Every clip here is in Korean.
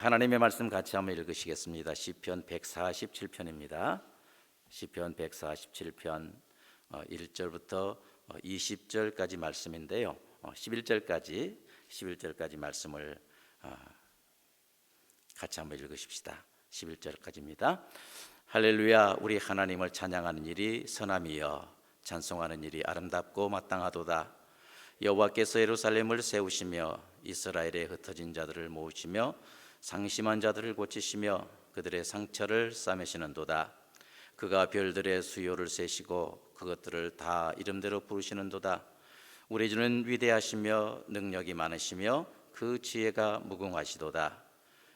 하나님의 말씀 같이 한번 읽으시겠습니다. 시편 147편입니다. 시편 147편 1절부터 20절까지 말씀인데요. 11절까지 말씀을 같이 한번 읽으십시다. 11절까지입니다. 할렐루야. 우리 하나님을 찬양하는 일이 선함이여 찬송하는 일이 아름답고 마땅하도다. 여호와께서 예루살렘을 세우시며 이스라엘에 흩어진 자들을 모으시며 상심한 자들을 고치시며 그들의 상처를 싸매시는도다. 그가 별들의 수요를 세시고 그것들을 다 이름대로 부르시는도다. 우리 주는 위대하시며 능력이 많으시며 그 지혜가 무궁하시도다.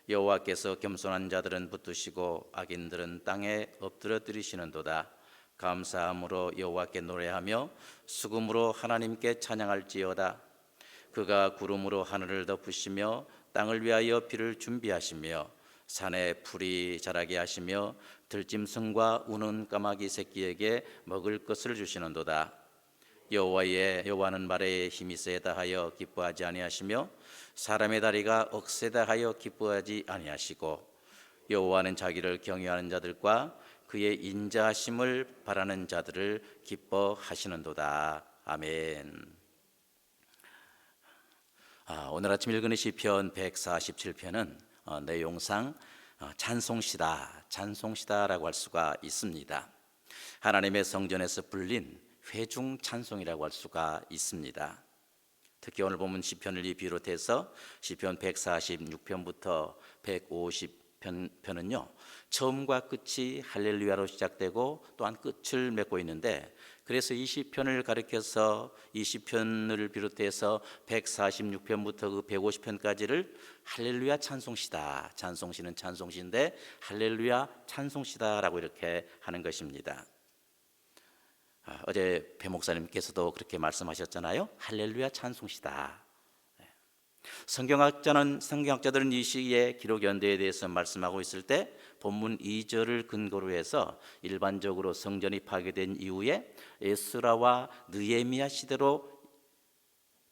여호와께서 겸손한 자들은 붙드시고 악인들은 땅에 엎드려뜨리시는도다. 감사함으로 여호와께 노래하며 수금으로 하나님께 찬양할지어다. 그가 구름으로 하늘을 덮으시며 땅을 위하여 비를 준비하시며 산에 풀이 자라게 하시며 들짐승과 우는 까마귀 새끼에게 먹을 것을 주시는도다. 여호와는 말에 힘이 세다 하여 기뻐하지 아니하시며 사람의 다리가 억세다 하여 기뻐하지 아니하시고 여호와는 자기를 경외하는 자들과 그의 인자하심을 바라는 자들을 기뻐하시는도다. 아멘. 오늘 아침 읽은 시편 147편은 내용상 찬송시다라고 할 수가 있습니다. 하나님의 성전에서 불린 회중 찬송이라고 할 수가 있습니다. 특히 오늘 본문 시편을 비롯해서 시편 146편부터 150편은요 처음과 끝이 할렐루야로 시작되고 또한 끝을 맺고 있는데, 그래서 이 시편을 가리켜서 이 시편을 비롯해서 146편부터 그 150편까지를 할렐루야 찬송시다, 찬송시는 찬송시인데 할렐루야 찬송시다라고 이렇게 하는 것입니다. 어제 배 목사님께서도 그렇게 말씀하셨잖아요. 할렐루야 찬송시다. 성경학자들은 이 시기의 기록 연대에 대해서 말씀하고 있을 때 본문 2절을 근거로 해서 일반적으로 성전이 파괴된 이후에 에스라와 느헤미야 시대로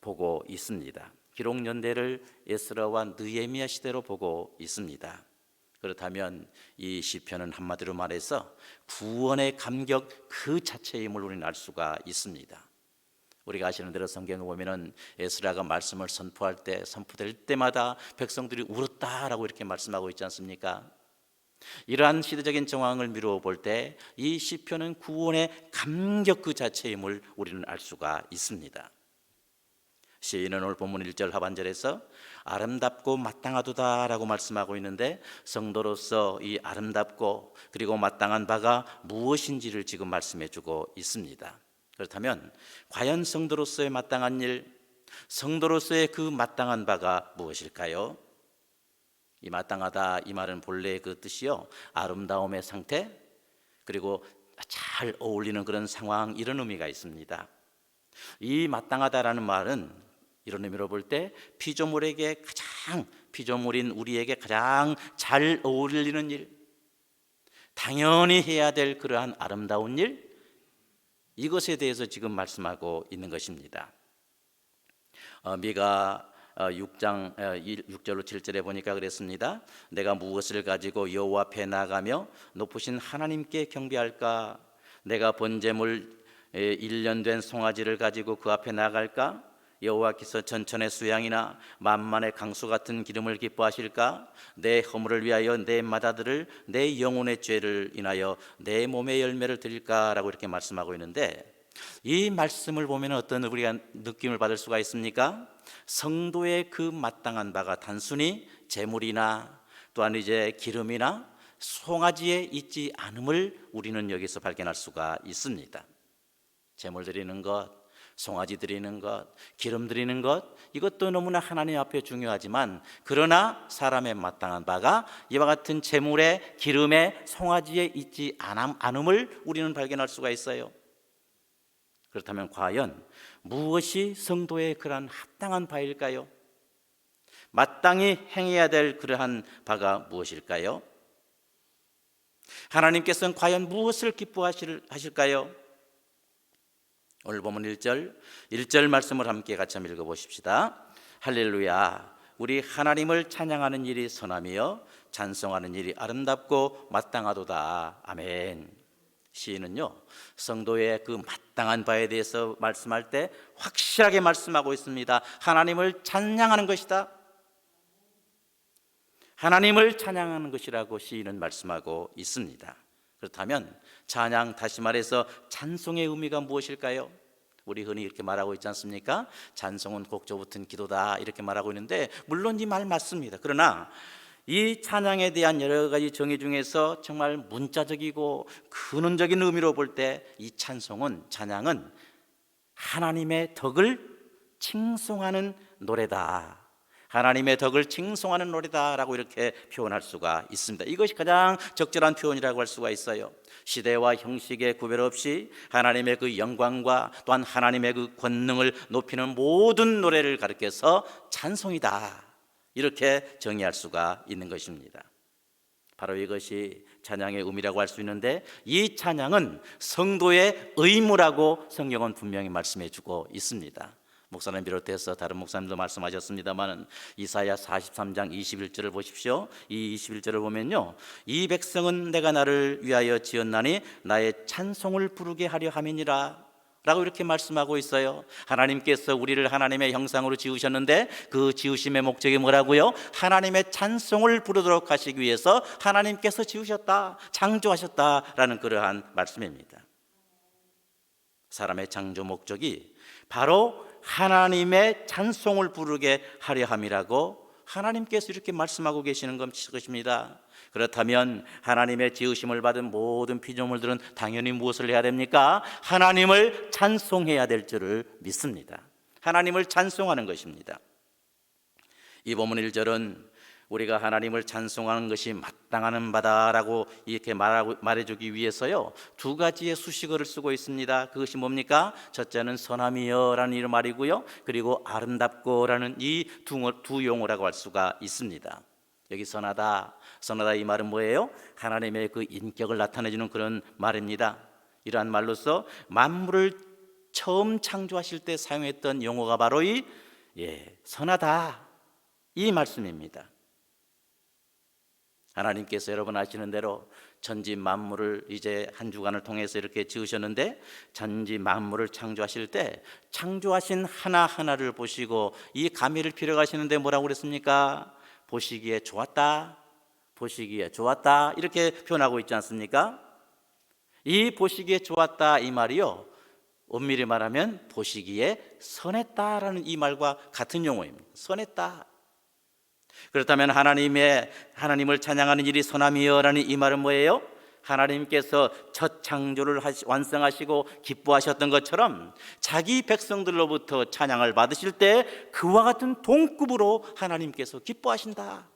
보고 있습니다. 기록 연대를 에스라와 느헤미야 시대로 보고 있습니다. 그렇다면 이 시편은 한마디로 말해서 구원의 감격 그 자체임을 우리는 알 수가 있습니다. 우리가 아시는 대로 성경에 보면은 에스라가 말씀을 선포될 때마다 백성들이 울었다라고 이렇게 말씀하고 있지 않습니까? 이러한 시대적인 정황을 미루어 볼 때 이 시편은 구원의 감격 그 자체임을 우리는 알 수가 있습니다. 시인은 오늘 본문 1절 하반절에서 아름답고 마땅하도다라고 말씀하고 있는데, 성도로서 이 아름답고 그리고 마땅한 바가 무엇인지를 지금 말씀해 주고 있습니다. 그렇다면 과연 성도로서의 마땅한 일, 성도로서의 그 마땅한 바가 무엇일까요? 이 마땅하다, 이 말은 본래의 그 뜻이요 아름다움의 상태, 그리고 잘 어울리는 그런 상황, 이런 의미가 있습니다. 이 마땅하다라는 말은 이런 의미로 볼 때 피조물인 우리에게 가장 잘 어울리는 일, 당연히 해야 될 그러한 아름다운 일, 이것에 대해서 지금 말씀하고 있는 것입니다. 미가 6장 6절로 7절에 보니까 그랬습니다. 내가 무엇을 가지고 여호와 앞에 나가며 높으신 하나님께 경배할까? 내가 번제물 1년 된 송아지를 가지고 그 앞에 나갈까? 여호와께서 전천의 수양이나 만만의 강수 같은 기름을 기뻐하실까? 내 허물을 위하여 내 맏아들을, 내 영혼의 죄를 인하여 내 몸의 열매를 드릴까라고 이렇게 말씀하고 있는데, 이 말씀을 보면 어떤 우리가 느낌을 받을 수가 있습니까? 성도의 그 마땅한 바가 단순히 제물이나 또한 이제 기름이나 송아지에 있지 않음을 우리는 여기서 발견할 수가 있습니다. 제물 드리는 것, 송아지 드리는 것, 기름 드리는 것, 이것도 너무나 하나님 앞에 중요하지만, 그러나 사람의 마땅한 바가 이와 같은 제물에, 기름에, 송아지에 있지 않음을 우리는 발견할 수가 있어요. 그렇다면 과연 무엇이 성도의 그러한 합당한 바일까요? 마땅히 행해야 될 그러한 바가 무엇일까요? 하나님께서는 과연 무엇을 기뻐하실까요? 오늘 보면 1절 말씀을 함께 같이 한번 읽어보십시다. 할렐루야. 우리 하나님을 찬양하는 일이 선하며 찬송하는 일이 아름답고 마땅하도다. 아멘. 시인은요, 성도의 그 마땅한 바에 대해서 말씀할 때 확실하게 말씀하고 있습니다. 하나님을 찬양하는 것이다. 하나님을 찬양하는 것이라고 시인은 말씀하고 있습니다. 그렇다면 찬양, 다시 말해서 찬송의 의미가 무엇일까요? 우리 흔히 이렇게 말하고 있지 않습니까? 찬송은 곡조 붙은 기도다, 이렇게 말하고 있는데 물론 이 말 맞습니다. 그러나 이 찬양에 대한 여러 가지 정의 중에서 정말 문자적이고 근원적인 의미로 볼 때 이 찬양은 하나님의 덕을 칭송하는 노래다. 하나님의 덕을 칭송하는 노래다라고 이렇게 표현할 수가 있습니다. 이것이 가장 적절한 표현이라고 할 수가 있어요. 시대와 형식의 구별 없이 하나님의 그 영광과 또한 하나님의 그 권능을 높이는 모든 노래를 가리켜서 찬송이다, 이렇게 정의할 수가 있는 것입니다. 바로 이것이 찬양의 의미라고 할 수 있는데, 이 찬양은 성도의 의무라고 성경은 분명히 말씀해 주고 있습니다. 목사님 비롯해서 다른 목사님도 말씀하셨습니다만 이사야 43장 21절을 보십시오. 이 21절을 보면요, 이 백성은 내가 나를 위하여 지었나니 나의 찬송을 부르게 하려 함이니라 라고 이렇게 말씀하고 있어요. 하나님께서 우리를 하나님의 형상으로 지으셨는데 그 지으심의 목적이 뭐라고요? 하나님의 찬송을 부르도록 하시기 위해서 하나님께서 지으셨다, 창조하셨다라는 그러한 말씀입니다. 사람의 창조 목적이 바로 하나님의 찬송을 부르게 하려 함이라고 하나님께서 이렇게 말씀하고 계시는 것입니다. 그렇다면 하나님의 지으심을 받은 모든 피조물들은 당연히 무엇을 해야 됩니까? 하나님을 찬송해야 될 줄을 믿습니다. 하나님을 찬송하는 것입니다. 이 본문 1절은 우리가 하나님을 찬송하는 것이 마땅한 바다라고 이렇게 말해주기 위해서요, 두 가지의 수식어를 쓰고 있습니다. 그것이 뭡니까? 첫째는 선함이여라는 이 말이고요, 그리고 아름답고라는 이 두 용어라고 할 수가 있습니다. 여기 선하다 이 말은 뭐예요? 하나님의 그 인격을 나타내주는 그런 말입니다. 이러한 말로서 만물을 처음 창조하실 때 사용했던 용어가 바로 이 선하다, 이 말씀입니다. 하나님께서 여러분 아시는 대로 천지 만물을 이제 한 주간을 통해서 이렇게 지으셨는데, 천지 만물을 창조하실 때 창조하신 하나하나를 보시고 이 감회를 필요하시는데 뭐라고 그랬습니까? 보시기에 좋았다, 보시기에 좋았다, 이렇게 표현하고 있지 않습니까? 이 보시기에 좋았다 이 말이요, 엄밀히 말하면 보시기에 선했다라는 이 말과 같은 용어입니다. 선했다. 그렇다면 하나님을 찬양하는 일이 선함이여라는 이 말은 뭐예요? 하나님께서 첫 창조를 완성하시고 기뻐하셨던 것처럼 자기 백성들로부터 찬양을 받으실 때 그와 같은 동급으로 하나님께서 기뻐하신다.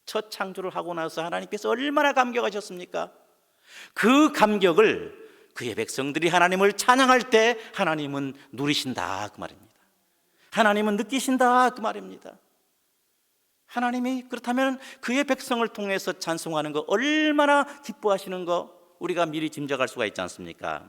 첫 창조를 하고 나서 하나님께서 얼마나 감격하셨습니까? 그 감격을 그의 백성들이 하나님을 찬양할 때 하나님은 누리신다, 그 말입니다. 하나님은 느끼신다, 그 말입니다. 하나님이 그렇다면 그의 백성을 통해서 찬송하는 거 얼마나 기뻐하시는 거 우리가 미리 짐작할 수가 있지 않습니까?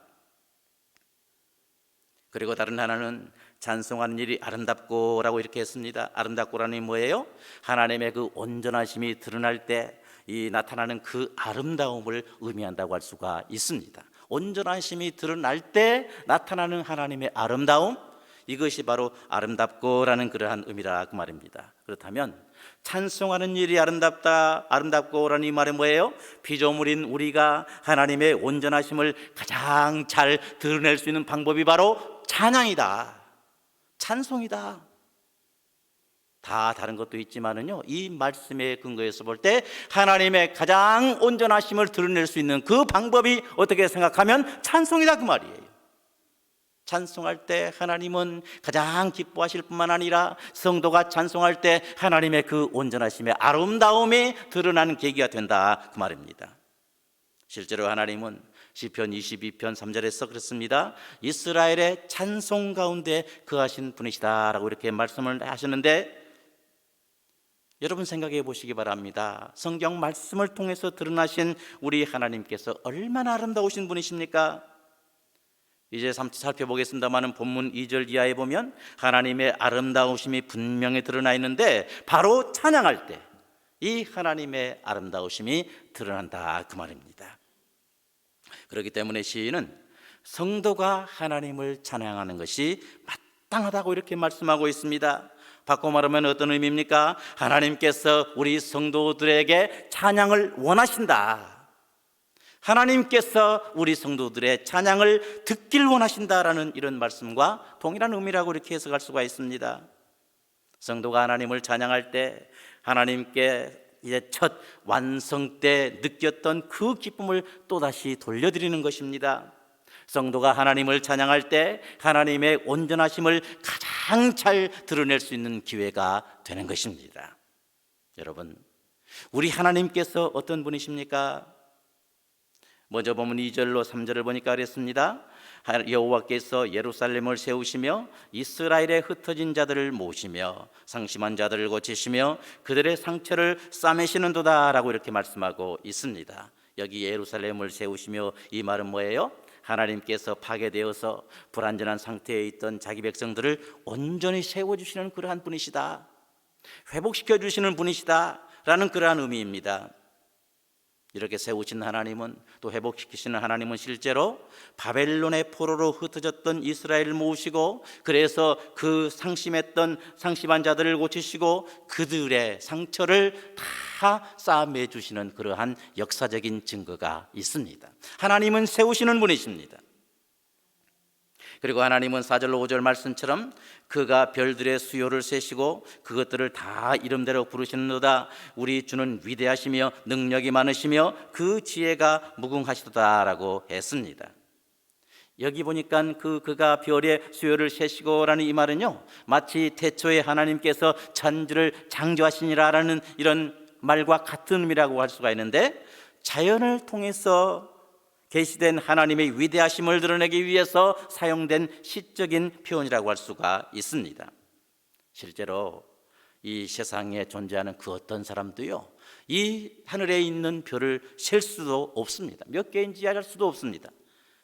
그리고 다른 하나는 찬송하는 일이 아름답고라고 이렇게 했습니다. 아름답고라는 게 뭐예요? 하나님의 그 온전하심이 드러날 때 이 나타나는 그 아름다움을 의미한다고 할 수가 있습니다. 온전하심이 드러날 때 나타나는 하나님의 아름다움, 이것이 바로 아름답고라는 그러한 의미라 그 말입니다. 그렇다면 찬송하는 일이 아름답고라는 이 말은 뭐예요? 피조물인 우리가 하나님의 온전하심을 가장 잘 드러낼 수 있는 방법이 바로 찬양이다, 찬송이다. 다 다른 것도 있지만은요, 이 말씀의 근거에서 볼 때 하나님의 가장 온전하심을 드러낼 수 있는 그 방법이 어떻게 생각하면 찬송이다, 그 말이에요. 찬송할 때 하나님은 가장 기뻐하실 뿐만 아니라 성도가 찬송할 때 하나님의 그 온전하심의 아름다움이 드러나는 계기가 된다, 그 말입니다. 실제로 하나님은 시편 22편 3절에서 그렇습니다. 이스라엘의 찬송 가운데 거하신 분이시다 라고 이렇게 말씀을 하셨는데, 여러분 생각해 보시기 바랍니다. 성경 말씀을 통해서 드러나신 우리 하나님께서 얼마나 아름다우신 분이십니까? 이제 살펴보겠습니다마는 본문 2절 이하에 보면 하나님의 아름다우심이 분명히 드러나 있는데 바로 찬양할 때 이 하나님의 아름다우심이 드러난다 그 말입니다. 그렇기 때문에 시인은 성도가 하나님을 찬양하는 것이 마땅하다고 이렇게 말씀하고 있습니다. 바꿔 말하면 어떤 의미입니까? 하나님께서 우리 성도들에게 찬양을 원하신다. 하나님께서 우리 성도들의 찬양을 듣길 원하신다라는 이런 말씀과 동일한 의미라고 이렇게 해석할 수가 있습니다. 성도가 하나님을 찬양할 때 하나님께 이제 첫 완성 때 느꼈던 그 기쁨을 또다시 돌려드리는 것입니다. 성도가 하나님을 찬양할 때 하나님의 온전하심을 가장 잘 드러낼 수 있는 기회가 되는 것입니다. 여러분, 우리 하나님께서 어떤 분이십니까? 먼저 보면 2절로 3절을 보니까 그랬습니다. 여호와께서 예루살렘을 세우시며 이스라엘에 흩어진 자들을 모시며 상심한 자들을 고치시며 그들의 상처를 싸매시는도다 라고 이렇게 말씀하고 있습니다. 여기 예루살렘을 세우시며 이 말은 뭐예요? 하나님께서 파괴되어서 불완전한 상태에 있던 자기 백성들을 온전히 세워주시는 그러한 분이시다, 회복시켜 주시는 분이시다 라는 그러한 의미입니다. 이렇게 세우신 하나님은, 또 회복시키시는 하나님은 실제로 바벨론의 포로로 흩어졌던 이스라엘을 모으시고 그래서 그 상심한 자들을 고치시고 그들의 상처를 다 싸매 주시는 그러한 역사적인 증거가 있습니다. 하나님은 세우시는 분이십니다. 그리고 하나님은 4절로 5절 말씀처럼 그가 별들의 수요를 세시고 그것들을 다 이름대로 부르시는도다. 우리 주는 위대하시며 능력이 많으시며 그 지혜가 무궁하시도다 라고 했습니다. 여기 보니까 그가 별의 수요를 세시고라는 이 말은요, 마치 태초에 하나님께서 천지를 창조하시니라라는 이런 말과 같은 의미라고 할 수가 있는데, 자연을 통해서 계시된 하나님의 위대하심을 드러내기 위해서 사용된 시적인 표현이라고 할 수가 있습니다. 실제로 이 세상에 존재하는 그 어떤 사람도요, 이 하늘에 있는 별을 셀 수도 없습니다. 몇 개인지 알 수도 없습니다.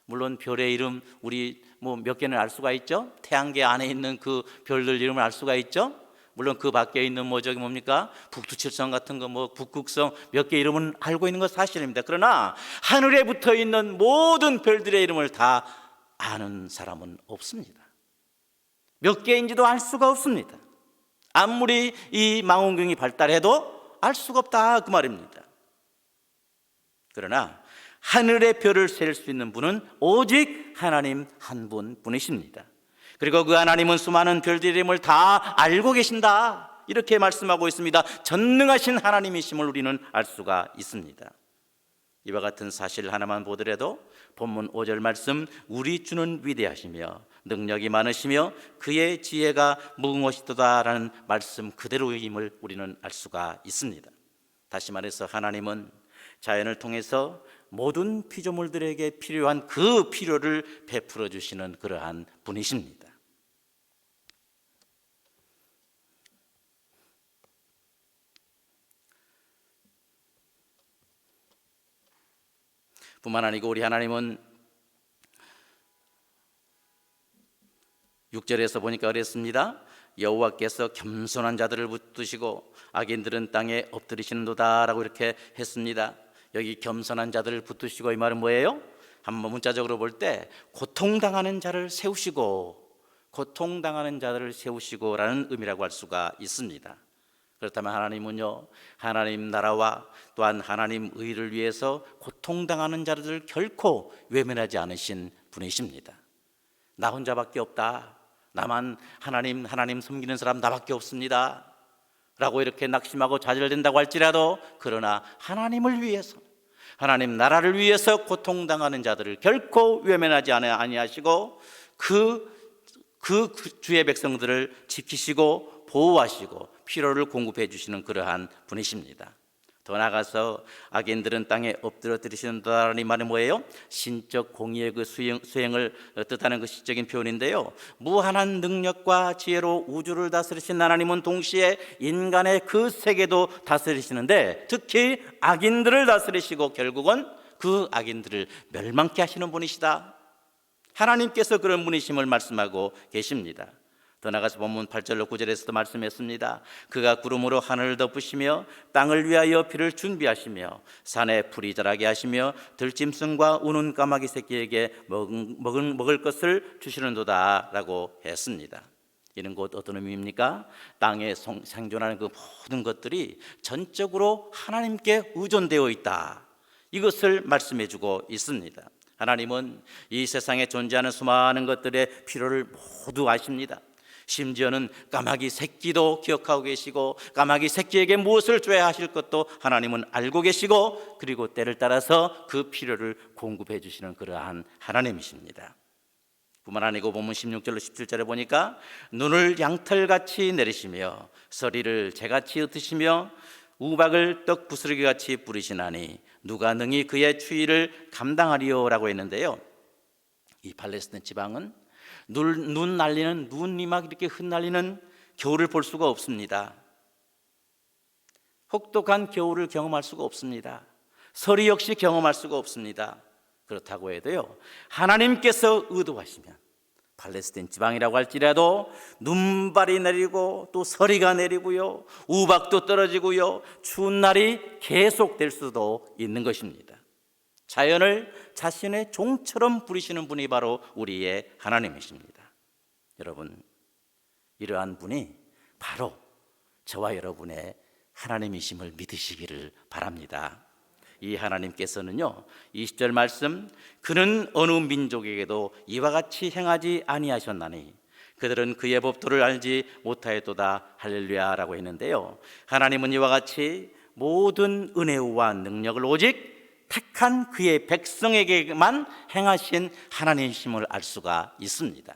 물론 별의 이름 우리 몇 개는 알 수가 있죠. 태양계 안에 있는 그 별들 이름을 알 수가 있죠. 물론 그 밖에 있는 저기 뭡니까? 북두칠성 같은 거, 북극성 몇 개 이름은 알고 있는 건 사실입니다. 그러나 하늘에 붙어 있는 모든 별들의 이름을 다 아는 사람은 없습니다. 몇 개인지도 알 수가 없습니다. 아무리 이 망원경이 발달해도 알 수가 없다 그 말입니다. 그러나 하늘의 별을 셀 수 있는 분은 오직 하나님 한 분뿐이십니다. 그리고 그 하나님은 수많은 별들의 이름을 다 알고 계신다 이렇게 말씀하고 있습니다. 전능하신 하나님이심을 우리는 알 수가 있습니다. 이와 같은 사실 하나만 보더라도 본문 5절 말씀, 우리 주는 위대하시며 능력이 많으시며 그의 지혜가 무궁하시도다라는 말씀 그대로임을 우리는 알 수가 있습니다. 다시 말해서 하나님은 자연을 통해서 모든 피조물들에게 필요한 그 필요를 베풀어 주시는 그러한 분이십니다. 뿐만 아니고 우리 하나님은 6절에서 보니까 그랬습니다. 여호와께서 겸손한 자들을 붙드시고 악인들은 땅에 엎드리시는도다 라고 이렇게 했습니다. 여기 겸손한 자들을 붙드시고 이 말은 뭐예요? 한번 문자적으로 볼 때 고통당하는 자를 세우시고, 고통당하는 자들을 세우시고라는 의미라고 할 수가 있습니다. 그렇다면 하나님은요, 하나님 나라와 또한 하나님 의를 위해서 고통당하는 자들을 결코 외면하지 않으신 분이십니다. 나 혼자밖에 없다, 나만 하나님 섬기는 사람 나밖에 없습니다 라고 이렇게 낙심하고 좌절된다고 할지라도, 그러나 하나님을 위해서, 하나님 나라를 위해서 고통당하는 자들을 결코 외면하지 아니하시고 그 주의 백성들을 지키시고 보호하시고 필요를 공급해 주시는 그러한 분이십니다. 더 나아가서 악인들은 땅에 엎드려뜨리시는다라는 이 말이 뭐예요? 신적 공의의 그 수행을 뜻하는 그 시적인 표현인데요, 무한한 능력과 지혜로 우주를 다스리신 하나님은 동시에 인간의 그 세계도 다스리시는데, 특히 악인들을 다스리시고 결국은 그 악인들을 멸망케 하시는 분이시다. 하나님께서 그런 분이심을 말씀하고 계십니다. 더 나가서 본문 8절로 9절에서도 말씀했습니다. 그가 구름으로 하늘을 덮으시며 땅을 위하여 비를 준비하시며 산에 풀이 자라게 하시며 들짐승과 우는 까마귀 새끼에게 먹을 것을 주시는도다 라고 했습니다. 이는 곧 어떤 의미입니까? 땅에 생존하는 그 모든 것들이 전적으로 하나님께 의존되어 있다, 이것을 말씀해 주고 있습니다. 하나님은 이 세상에 존재하는 수많은 것들의 필요를 모두 아십니다. 심지어는 까마귀 새끼도 기억하고 계시고 까마귀 새끼에게 무엇을 줘야 하실 것도 하나님은 알고 계시고, 그리고 때를 따라서 그 필요를 공급해 주시는 그러한 하나님이십니다. 뿐만 아니고 본문 16절로 17절에 보니까 눈을 양털같이 내리시며 서리를 재같이 흩으시며 우박을 떡 부스러기같이 뿌리시나니 누가 능히 그의 추위를 감당하리요 라고 했는데요, 이 팔레스타인 지방은 눈 날리는, 눈이 막 이렇게 흩날리는 겨울을 볼 수가 없습니다. 혹독한 겨울을 경험할 수가 없습니다. 서리 역시 경험할 수가 없습니다. 그렇다고 해도요, 하나님께서 의도하시면 팔레스타인 지방이라고 할지라도 눈발이 내리고 또 서리가 내리고요, 우박도 떨어지고요, 추운 날이 계속될 수도 있는 것입니다. 자연을 자신의 종처럼 부리시는 분이 바로 우리의 하나님이십니다. 여러분, 이러한 분이 바로 저와 여러분의 하나님이심을 믿으시기를 바랍니다. 이 하나님께서는요, 20절 말씀, 그는 어느 민족에게도 이와 같이 행하지 아니하셨나니 그들은 그의 법도를 알지 못하였도다. 할렐루야라고 했는데요, 하나님은 이와 같이 모든 은혜와 능력을 오직 택한 그의 백성에게만 행하신 하나님이심을 알 수가 있습니다.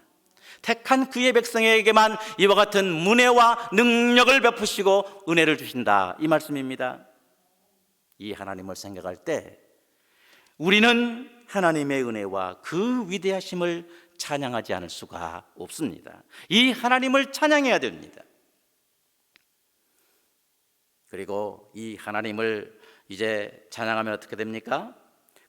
택한 그의 백성에게만 이와 같은 은혜와 능력을 베푸시고 은혜를 주신다, 이 말씀입니다. 이 하나님을 생각할 때 우리는 하나님의 은혜와 그 위대하심을 찬양하지 않을 수가 없습니다. 이 하나님을 찬양해야 됩니다. 그리고 이 하나님을 이제 찬양하면 어떻게 됩니까?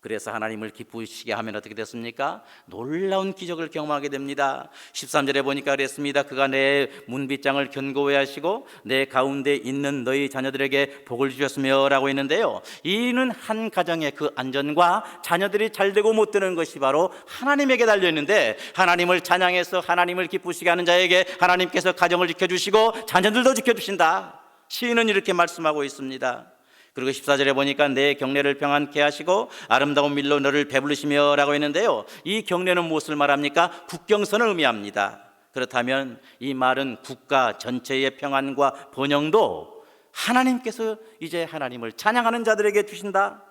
그래서 하나님을 기쁘시게 하면 어떻게 됐습니까? 놀라운 기적을 경험하게 됩니다. 13절에 보니까 그랬습니다. 그가 내 문빗장을 견고히 하시고 내 가운데 있는 너희 자녀들에게 복을 주셨으며 라고 했는데요, 이는 한 가정의 그 안전과 자녀들이 잘 되고 못 되는 것이 바로 하나님에게 달려있는데, 하나님을 찬양해서 하나님을 기쁘시게 하는 자에게 하나님께서 가정을 지켜주시고 자녀들도 지켜주신다, 시인은 이렇게 말씀하고 있습니다. 그리고 14절에 보니까 내 경례를 평안케 하시고 아름다운 밀로 너를 배부르시며 라고 했는데요, 이 경례는 무엇을 말합니까? 국경선을 의미합니다. 그렇다면 이 말은 국가 전체의 평안과 번영도 하나님께서 이제 하나님을 찬양하는 자들에게 주신다.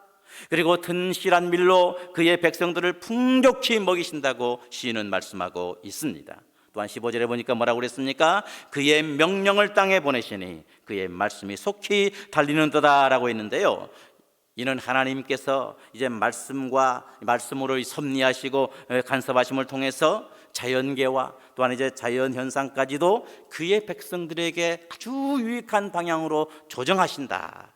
그리고 튼실한 밀로 그의 백성들을 풍족히 먹이신다고 시인은 말씀하고 있습니다. 또한 15절에 보니까 뭐라고 그랬습니까? 그의 명령을 땅에 보내시니 그의 말씀이 속히 달리는도다 라고 했는데요, 이는 하나님께서 이제 말씀으로 섭리하시고 간섭하심을 통해서 자연계와 또한 이제 자연현상까지도 그의 백성들에게 아주 유익한 방향으로 조정하신다.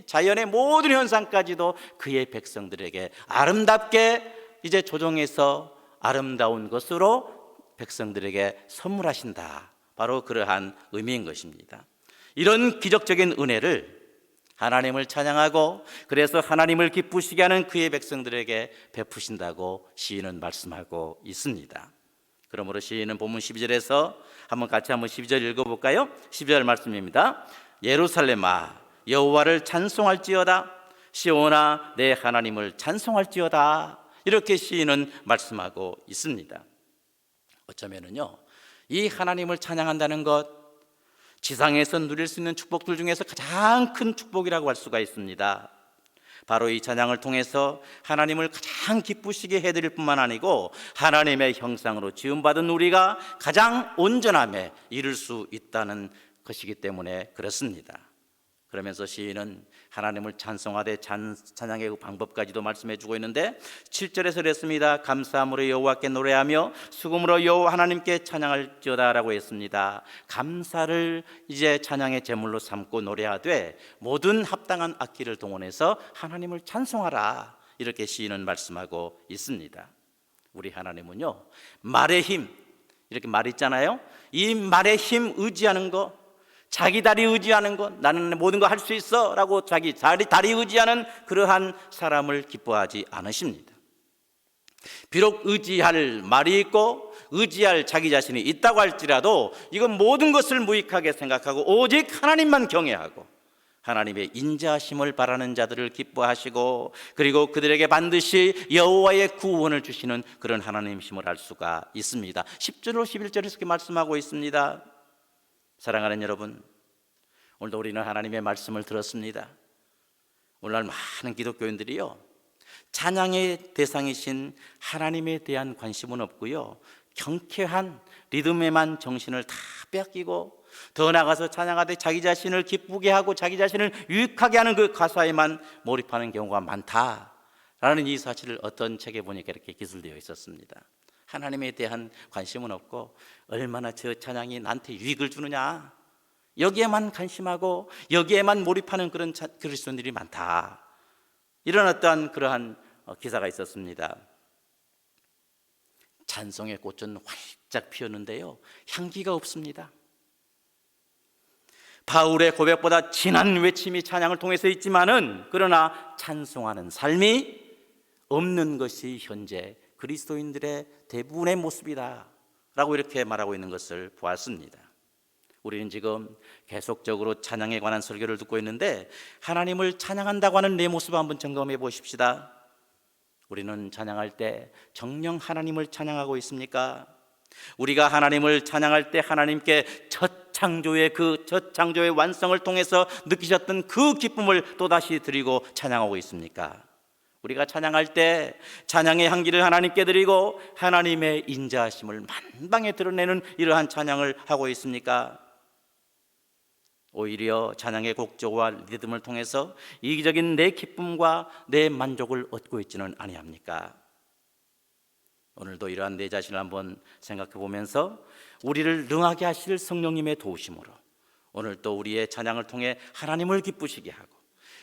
자연의 모든 현상까지도 그의 백성들에게 아름답게 이제 조정해서 아름다운 것으로 백성들에게 선물하신다, 바로 그러한 의미인 것입니다. 이런 기적적인 은혜를 하나님을 찬양하고 그래서 하나님을 기쁘시게 하는 그의 백성들에게 베푸신다고 시인은 말씀하고 있습니다. 그러므로 시인은 본문 12절에서 한번 12절 읽어볼까요? 12절 말씀입니다. 예루살렘아 여호와를 찬송할지어다, 시온아 내 하나님을 찬송할지어다, 이렇게 시인은 말씀하고 있습니다. 어쩌면은요, 이 하나님을 찬양한다는 것, 지상에서 누릴 수 있는 축복들 중에서 가장 큰 축복이라고 할 수가 있습니다. 바로 이 찬양을 통해서 하나님을 가장 기쁘시게 해드릴 뿐만 아니고 하나님의 형상으로 지음받은 우리가 가장 온전함에 이를 수 있다는 것이기 때문에 그렇습니다. 그러면서 시인은 하나님을 찬송하되 찬양의 그 방법까지도 말씀해 주고 있는데 7절에서 그랬습니다. 감사함으로 여호와께 노래하며 수금으로 여호와 하나님께 찬양할지어다 라고 했습니다. 감사를 이제 찬양의 제물로 삼고 노래하되 모든 합당한 악기를 동원해서 하나님을 찬송하라, 이렇게 시인은 말씀하고 있습니다. 우리 하나님은요, 말의 힘, 이렇게 말 있잖아요. 이 말의 힘 의지하는 거, 자기 다리 의지하는 것, 나는 모든 거 할 수 있어 라고 자기 다리 의지하는 그러한 사람을 기뻐하지 않으십니다. 비록 의지할 말이 있고 의지할 자기 자신이 있다고 할지라도 이건 모든 것을 무익하게 생각하고 오직 하나님만 경외하고 하나님의 인자하심을 바라는 자들을 기뻐하시고, 그리고 그들에게 반드시 여호와의 구원을 주시는 그런 하나님이심을 알 수가 있습니다. 10절로 11절에서 이렇게 말씀하고 있습니다. 사랑하는 여러분, 오늘도 우리는 하나님의 말씀을 들었습니다. 오늘날 많은 기독교인들이요, 찬양의 대상이신 하나님에 대한 관심은 없고요, 경쾌한 리듬에만 정신을 다 빼앗기고, 더 나아가서 찬양하되 자기 자신을 기쁘게 하고 자기 자신을 유익하게 하는 그 가사에만 몰입하는 경우가 많다라는 이 사실을 어떤 책에 보니까 이렇게 기술되어 있었습니다. 하나님에 대한 관심은 없고 얼마나 저 찬양이 나한테 유익을 주느냐, 여기에만 관심하고 여기에만 몰입하는 그런 그리스도인들이 많다, 이런 어떠한 그러한 기사가 있었습니다. 찬송의 꽃은 활짝 피었는데요, 향기가 없습니다. 바울의 고백보다 진한 외침이 찬양을 통해서 있지만은, 그러나 찬송하는 삶이 없는 것이 현재 그리스도인들의 대부분의 모습이다 라고 이렇게 말하고 있는 것을 보았습니다. 우리는 지금 계속적으로 찬양에 관한 설교를 듣고 있는데, 하나님을 찬양한다고 하는 내 모습을 한번 점검해 보십시다. 우리는 찬양할 때 정녕 하나님을 찬양하고 있습니까? 우리가 하나님을 찬양할 때 하나님께 첫 창조의 완성을 통해서 느끼셨던 그 기쁨을 또다시 드리고 찬양하고 있습니까? 우리가 찬양할 때 찬양의 향기를 하나님께 드리고 하나님의 인자하심을 만방에 드러내는 이러한 찬양을 하고 있습니까? 오히려 찬양의 곡조와 리듬을 통해서 이기적인 내 기쁨과 내 만족을 얻고 있지는 아니합니까? 오늘도 이러한 내 자신을 한번 생각해 보면서 우리를 능하게 하실 성령님의 도우심으로 오늘 또 우리의 찬양을 통해 하나님을 기쁘시게 하고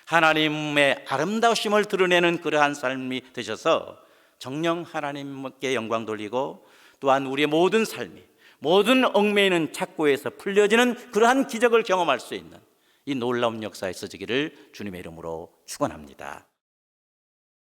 하나님의 아름다우심을 드러내는 그러한 삶이 되셔서 정녕 하나님께 영광 돌리고, 또한 우리의 모든 삶이 모든 얽매이는 착고에서 풀려지는 그러한 기적을 경험할 수 있는 이 놀라운 역사에 있어지기를 주님의 이름으로 축원합니다.